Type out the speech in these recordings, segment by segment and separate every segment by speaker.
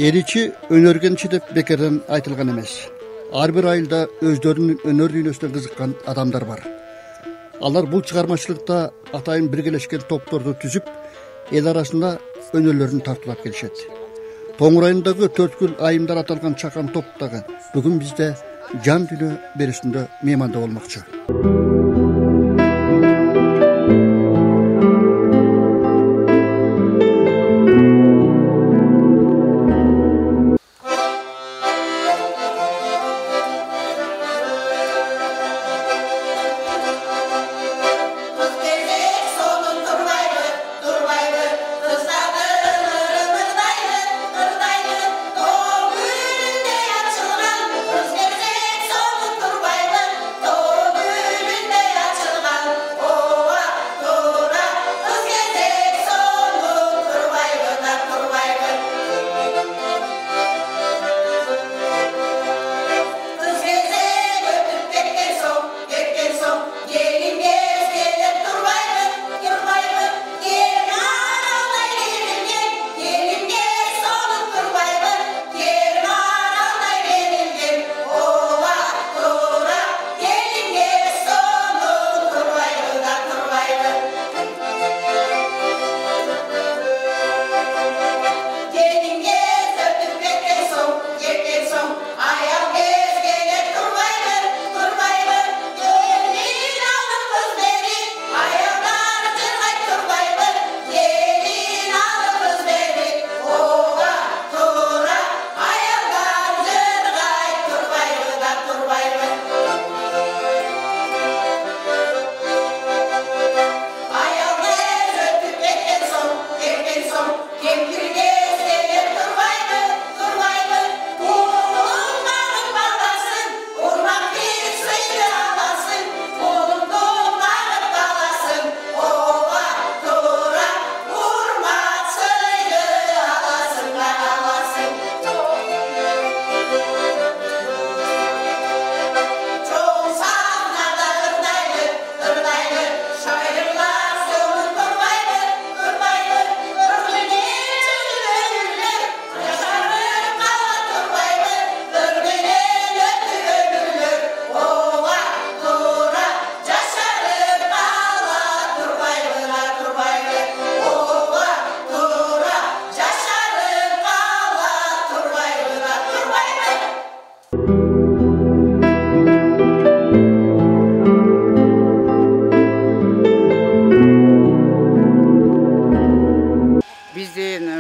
Speaker 1: Eriçi önörgençi деп бекерден айтылған емес. Ар бир айылда өздерінің өнөр дүйнөсүнө кызыккан адамдар бар. Алар бул чыгармачылыкта атайын биргелешкен топторду түзүп, эл арасында өнөрлөрүн тартуулап келишет. Тоңур айындагы 4 күн айымдар аталган чакан топ дагы бүгүн бизде жан дүйнө берүүсүндө мейманда болмокчу.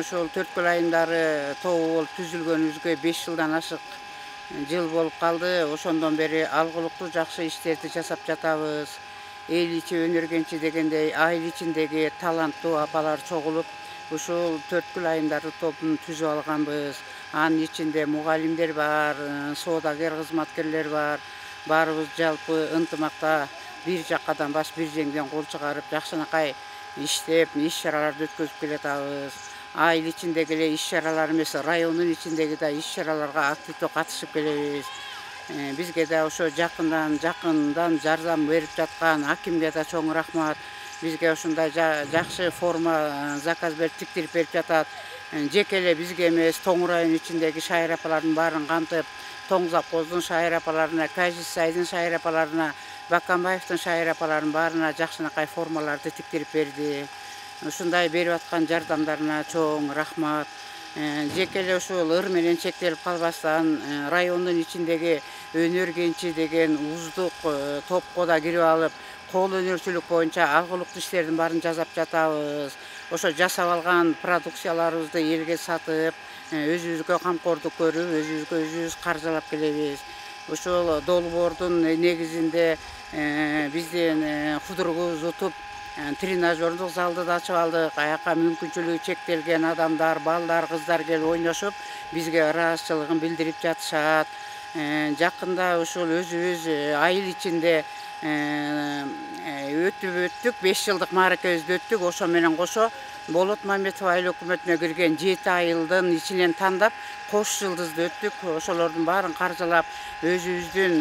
Speaker 2: Ошол төрткүл айымдары тобу болуп түзүлгөнүбүзгө 5 жылдан ашык жыл болуп калды. Ошондон бери алгылыктуу жакшы иштерди жасап жатабыз. Эл ичи өнөргенчи дегендей айыл ичиндеги таланттуу апалар чогулуп, ушул төрткүл айымдары тобун түзүп алганбыз. Анын ичинде мугалимдер бар, соодагер кызматкерлер бар. Баарыбыз жалпы ынтымакта бир жаккадан баш бир жеңден кол чыгарып, жакшынакай иштеп, иш-чараларды өткөзүп келатабыз. Айыл ичиндеги эле иш-чаралар эмес, райондун ичиндеги да иш-чараларга активдүү катышып келебиз. Бизге да ошо жакындан жардам берип жаткан акимге да чоң рахмат. Бизге ушундай жакшы форма заказ берип тиктирип берип жатат. Жеке эле бизге эмес, Тоңур айылы ичиндеги шайыр апалардын баарын камтып, Тоңзапкоздун шайыр апаларына, Кажисайдын шайыр апаларына, Баканбаевдин шайыр апаларынын баарына жакшынакай формаларды тиктирип берди. Ушундай берип аткан жардамдарына чоң рахмат. Жеке эле ушул ыр менен чектелип калбастан райондун ичиндеги өнөргенчи деген уздук топко да кирип алып, кол өнөрчүлүк боюнча алгылыктуу иштердин баарын жасап жатабыз. Ошо жасап алган продукцияларыбызды элге сатып, өзүбүзгө камкордук көрүп, өзүбүз каржылап келебиз. Ошол долбоордун негизинде биздин кудургубуз утуп, тренажерлык залды да ачып алдык. Аяка мүмкүнчүлүгү чектелген адамдар, балдар, кыздар келип ойношуп, бизге ыраазычылыгын билдирип жатышат. Жакында ушул өзүбүз айыл ичинде өттүк 5 жылдык мааракебизди өттүк. Ошо менен кошо Болот Мамедов айыл өкмөтүнө кирген 7 айылдын ичинен тандап кош жылдызды өттүк. Ошолордун баарын каржылап, өзүбүздүн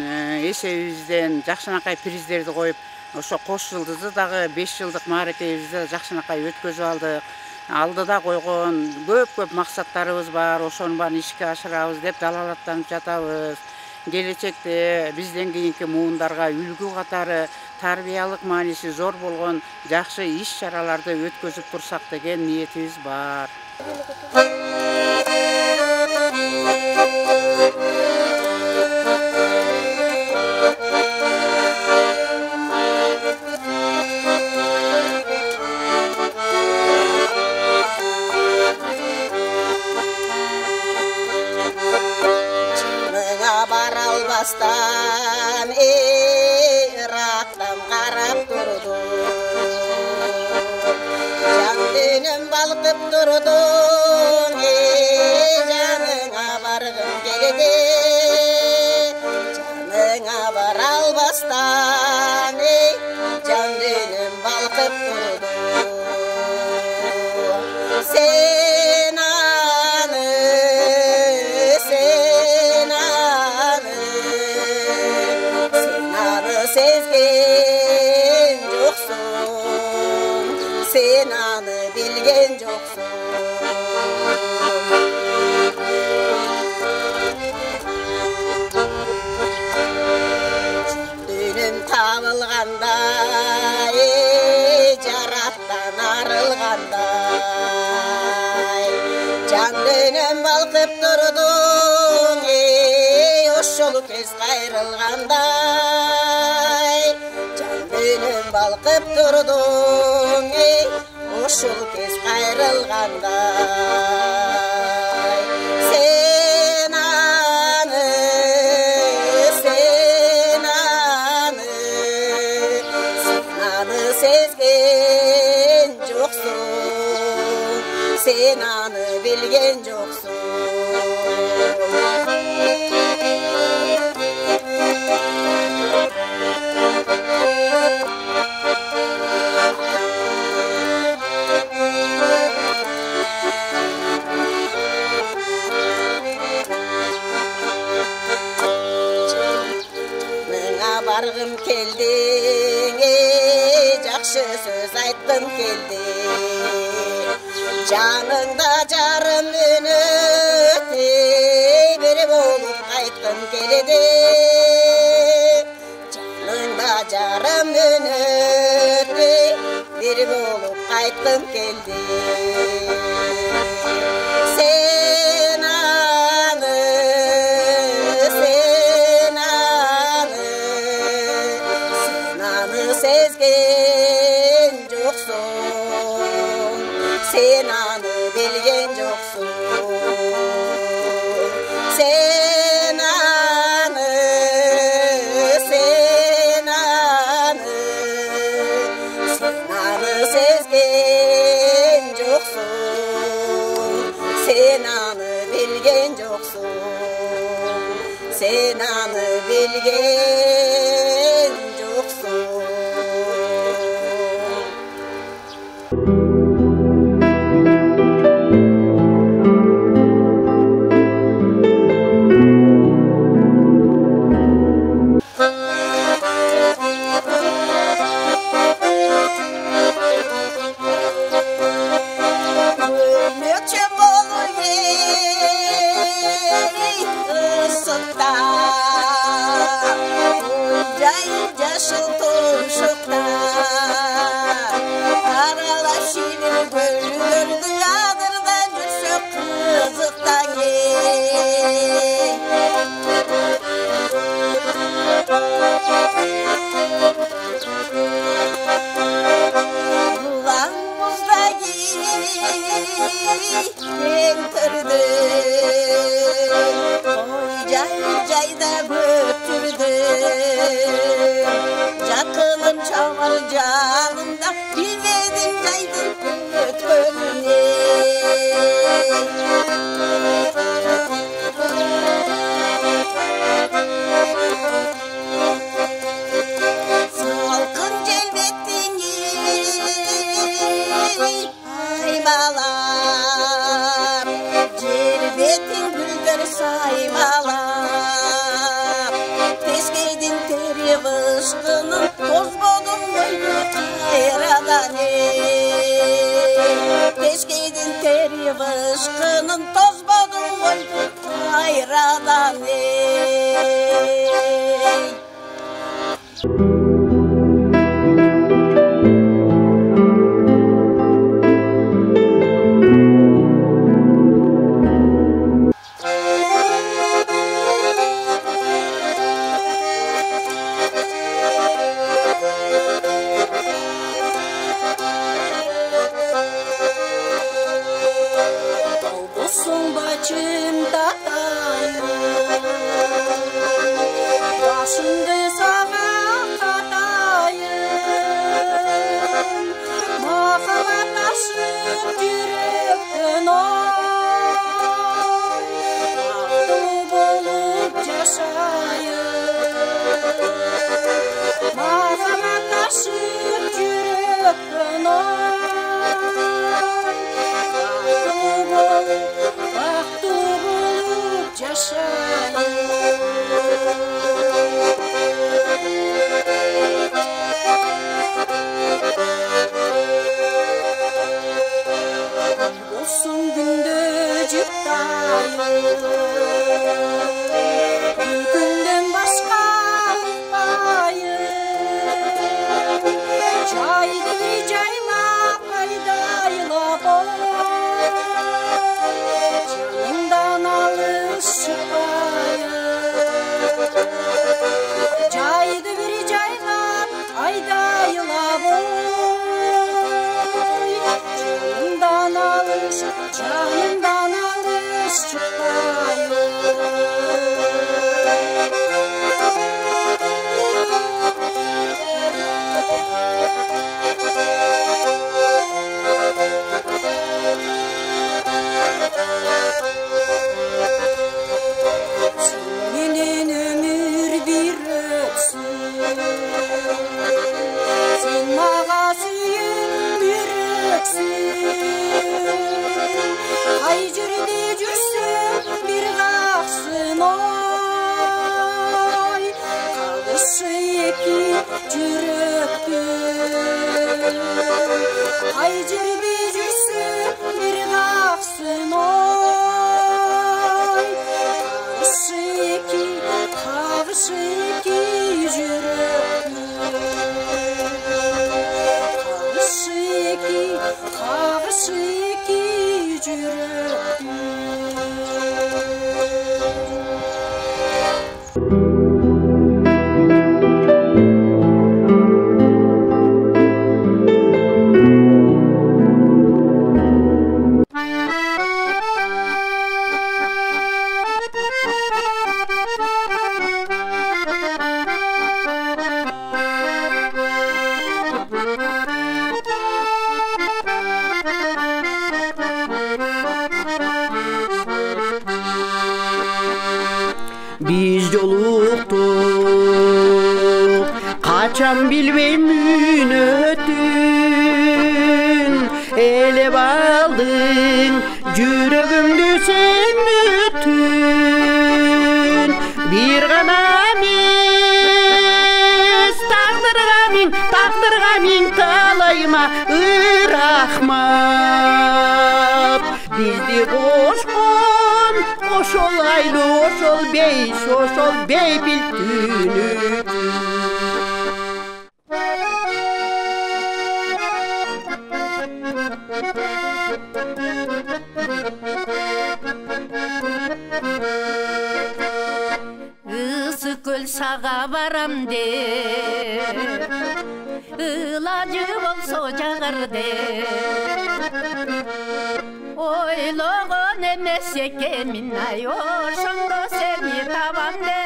Speaker 2: эсебибизден жакшынакай приздерди коюп, ошо кош жылдызды дагы 5 жылдык мааракебизди жакшынакай өткөзүп алдык. алдыда койгон көп максаттарыбыз бар, ошону баарын ишке ашырабыз деп далалаттанып жатабыз. Келечекте бизден кийинки муундарга үлгү катары тарбиялык мааниси зор болгон жакшы иш-чараларды өткөзүп турсак деген ниетибиз бар.
Speaker 3: Baralbastan Irak'tan qarab durdum, can dönüm balqıp durdum, canına bargım geldi, canına baralbastan can dönüm balqıp durdum. Sen sezgen joksun, sen anı bilgen joksun. Dönüm tabılganda, jarattan arılganda, can dönüm balqıp durdun, oşolu kez kayrılganda. Dönüm balqıp durdun, oşul kez kayrılganday. Sen anı, sen anı, sen anı sezgen joksun, sen anı bilgen joksun. Bargım keldi, jakşı söz aytgım keldi, janыңda жарым өнөтү, бир болуп кайткым келди, janыңda жарым өнөтү, бир болуп кайткым келди. Sen anı, sen anı, sen anı sezgen joksun, sen anı bilgen joksun. Sen anı, sen anı, sen anı sezgen joksun, sen anı bilgen joksun, sen anı bilgen joksun. Jayda götürdüm, jakınım çamar canımda, bilmedim jaydım götürüne. Salkın celbettin aymalar, celbettin güldür saymalar, teskeydin teri vışkının, toz bodum boynu kayradan ey.
Speaker 4: Biz yoluktuk, kaçan bilmemin ötün. Elep aldın, yüreğimde sen ötün. Bir ganamis, takdırga min talayma ırahmat. Bizdi koşkun, oşol aylı, oşol bey biltünü.
Speaker 5: Isıkөл sağa varam de, ilacı bolso jağar de. Oyloğun emes ekemin ay, oşondo seni tabam de.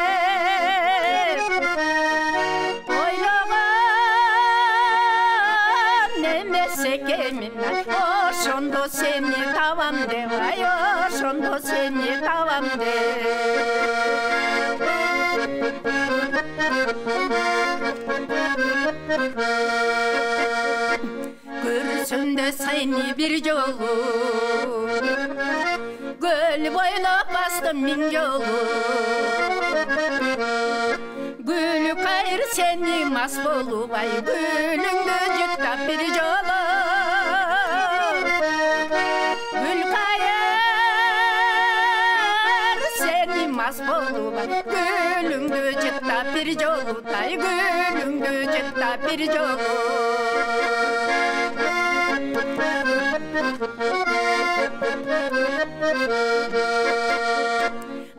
Speaker 5: Oyloğun emes ekemin ay, oşondo seni tabam de. Ay, oşondo seni tabam de. Görsün de seni bir yolu, göl boylap bastım min yolu. Gül kayır seni mas bolup ay, gülüngü cıktap bir yolu. Gül kayır seni mas bolup ay, gülüngü cıktap bir жолутай гүлүңдү жыттап бир жолу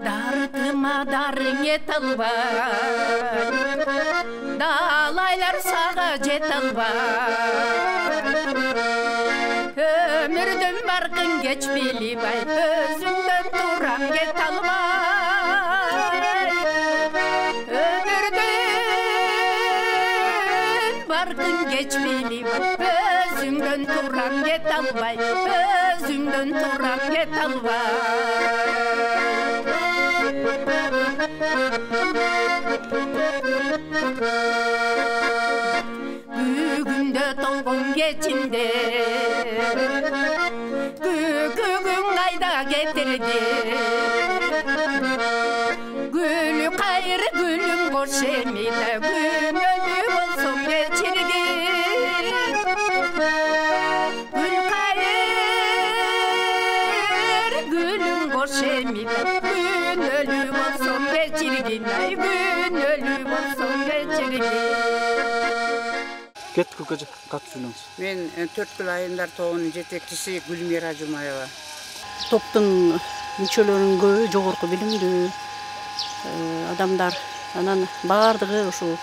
Speaker 5: дарытыма дарың ете албай далайлар сага жете албай өмүрдүн баркын кеч билбай өзүңдөн турам кете албай өмүрдүн баркын кеч билбай өзүңдөн турам кете албай өзүңдөн турам кете албай бүгүндө толгон кечимде күгүң кайда кетирди гүл кайыр гүлүм кош эмиле күнөөлүү болсоң кечиргин гүл кайыр гүлүм кош эмиле күнөөлүү болсоң кечиргин ай күнөөлүү болсоң кечиргин
Speaker 6: Кет көкөжө кат сүйлөңүз.
Speaker 2: Мен Төрткүл айылдар тобунун жетекчиси Гүлмира Жумаева.
Speaker 7: Топтун мүчөлөрүнүн көбү жогорку билимдүү адамдар. Анан баардыгы ушул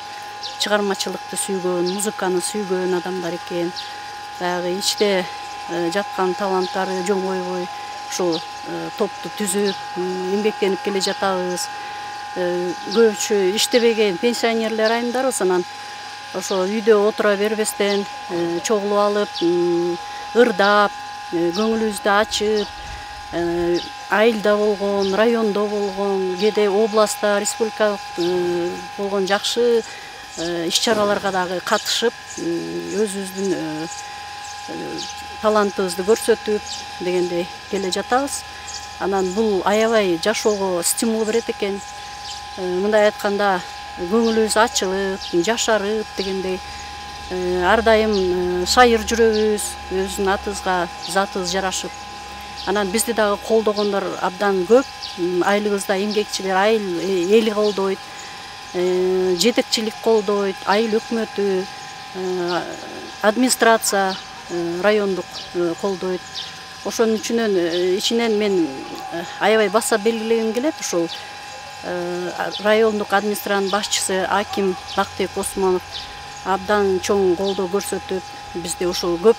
Speaker 7: чыгармачылыкты сүйгөн, музыканы сүйгөн адамдар экен. Баягы ичте жаткан таланттары жөн койбой ушул топту түзүп, эмгектенип келе жатабыз. Көбүчө иштебеген пенсионерлер айымдарбыз. Анан ошо үйдө отура бербестен чогулуп алып, ырдап, көңүлүбүздү ачып, айылда болгон, райондо болгон, кээде областта, республикалык болгон жакшы иш-чараларга дагы катышып, өзүбүздүн талантыбызды көрсөтүп дегендей келе жатабыз. Анан бул аябай жашоого стимул берет экен. Мындай айтканда көңүлүбүз ачылып, жашарып дегендей ар дайым шайыр жүрөбүз, өзүнүн атыбызга затыбыз жарашып. Анан бизди дагы колдогондор абдан көп. Айылыбызда эмгекчилер, айыл эли колдойт, жетекчилик колдойт, айыл өкмөтү, администрация райондук колдойт. Ошонун ичинен мен аябай баса белгилегим келет. Ушул райондук администрациянын башчысы Аким Бактыбек Осмонов абдан чоң колдоо көрсөтүп, бизди ушул көп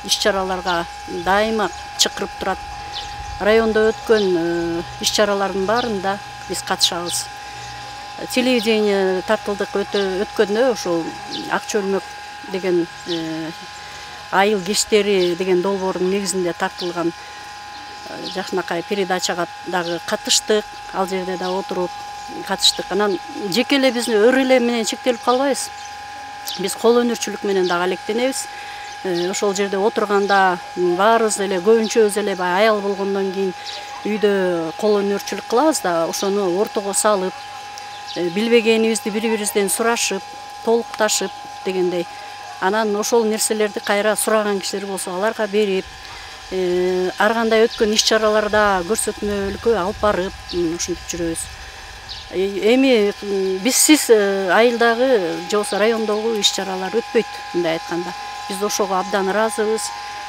Speaker 7: иш-чараларга дайыма чакырып турат. Райондо өткөн иш-чаралардын баарында биз катышабыз. Телевидение тартылдык өткөндө ушул Ак чөлмөк деген айыл кештери деген долбоордун негизинде тартылган жакшынакай передачага дагы катыштык. Ал жерде да отуруп катыштык. Анан жеке эле биз өр эле менен чектелип калбайбыз. Биз кол өнөрчүлүк менен дагы алектенебиз. Ошол жерде отурганда баарыбыз эле көбүнчөбүз эле баягы аял болгондон кийин үйдө кол өнөрчүлүк кылабыз да, ошону ортого салып, билбегенибизди бири-бирибизден сурашып, толукташып дегендей. Анан ошол нерселерди кайра сураган кишилер болсо аларга берип, ар кандай өткөн иш-чараларда көрсөтмөлүккө алып барып, ушинтип жүрөбүз. Эми бизсиз айылдагы же болбосо райондогу иш-чаралар өтпөйт, мындай айтканда. Биз ошого абдан ыраазыбыз.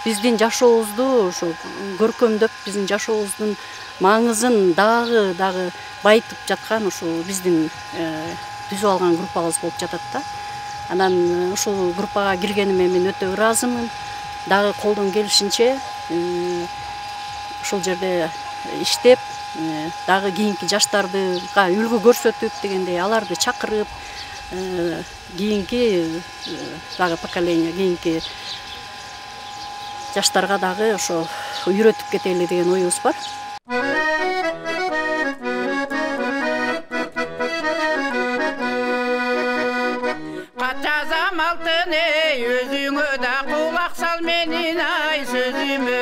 Speaker 7: Биздин жашообузду ошо көркөмдөп, биздин жашообуздун маңызын дагы байытып жаткан ушул биздин түзүп алган группабыз болуп жатат да. Анан ушул группага киргениме мен өтө ыраазымын. Дагы колдон келишинче ушул жерде иштеп, дагы кийинки жаштарга үлгү көрсөтүп дегендей аларды чакырып, кийинки дагы поколение, кийинки жаштарга дагы ошо үйрөтүп кетели деген оюбуз бар.
Speaker 2: Кат жазам алтын эй, өзүңө да кулак сал менин ай сөзүмө.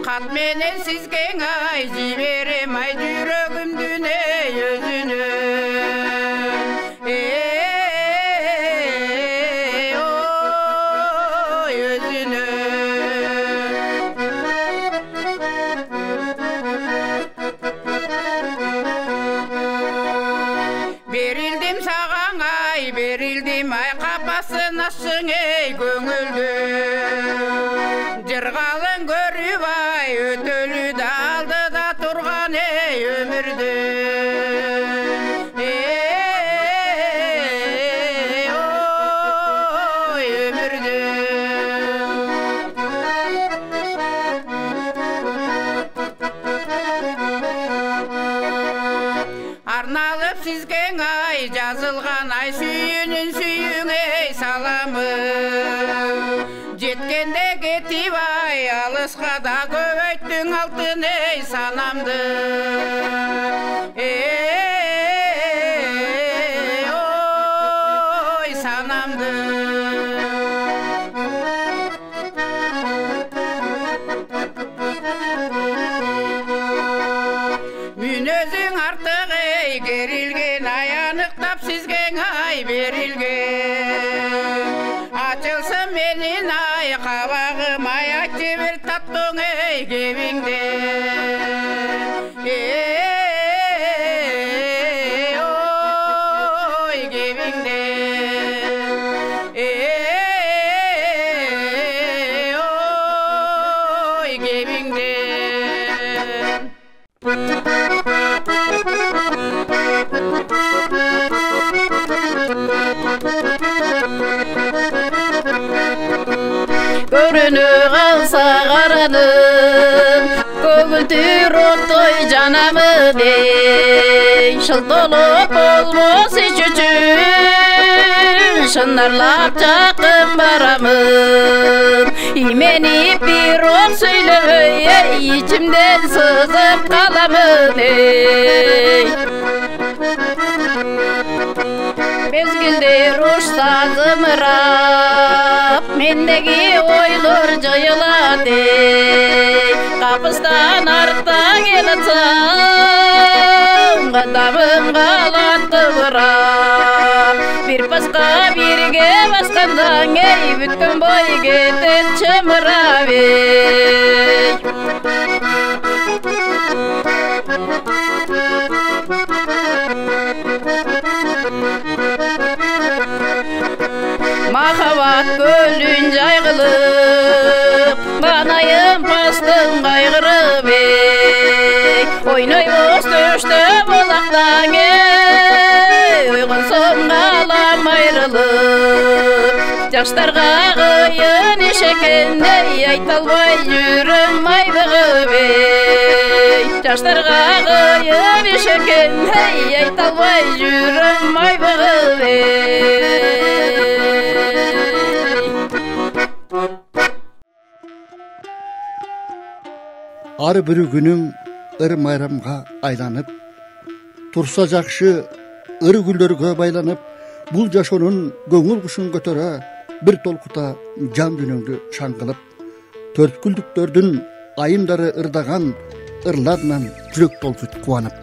Speaker 2: Кат менен сизге ай жиберем ай жүрөгүмдүн эй өзүнө. саған ай берилдим ай капасын ашың ей көңүлдү жыргалын көрүп ай өтөлүдө алдыда турган ей өмүрдү ой өмүрдү арналып сизге ай жазылган ай сүйүүнүн сүйүүңө саламы жеткенде кетип ай алыска да көбөйттүң алтын ей санамды ой санамды мүнөзүң артык ей керилген ай аныктап сизге ай берилген ачылсын менин ай кабагым ай айтчы бир таттың ей кебиңде ой кебиңде ой кебиңде
Speaker 7: көрүнө калса караным көгүлтүр оттой жанамы дей шылтоолоп болбос ич үчүн шынарлап жакын барамын именип бир ок сүйлөбөй эй ичимден сызып каламын эй мезгилдер ушса зымырап мендеги ойлор жайылат эй капыстан артта келатсам кадамым калат тыбырап бир паска бирге баскандан эй бүткөн бой кетет чымырап эй махаббат көлүн жайгылып банайым пастың кайгырып эй ойнойбуз төштө булактан эй ойгонсом калам айрылып жаштарга кыйын иш экен эй айта албай жүрөм майбыгып эй жаштарга кыйын иш экен эй айта албай жүрөм майбыгып эй
Speaker 1: ар бир күнүң ыр майрамга айланып турса жакшы ыр гүлдөргө байланып бул жашоонун көңүл кушун көтөрө бир толкута жан дүйнөңдү шаң кылып төрткүлдүктөрдүн айымдары ырдаган ырларынан жүрөк толсут кубанып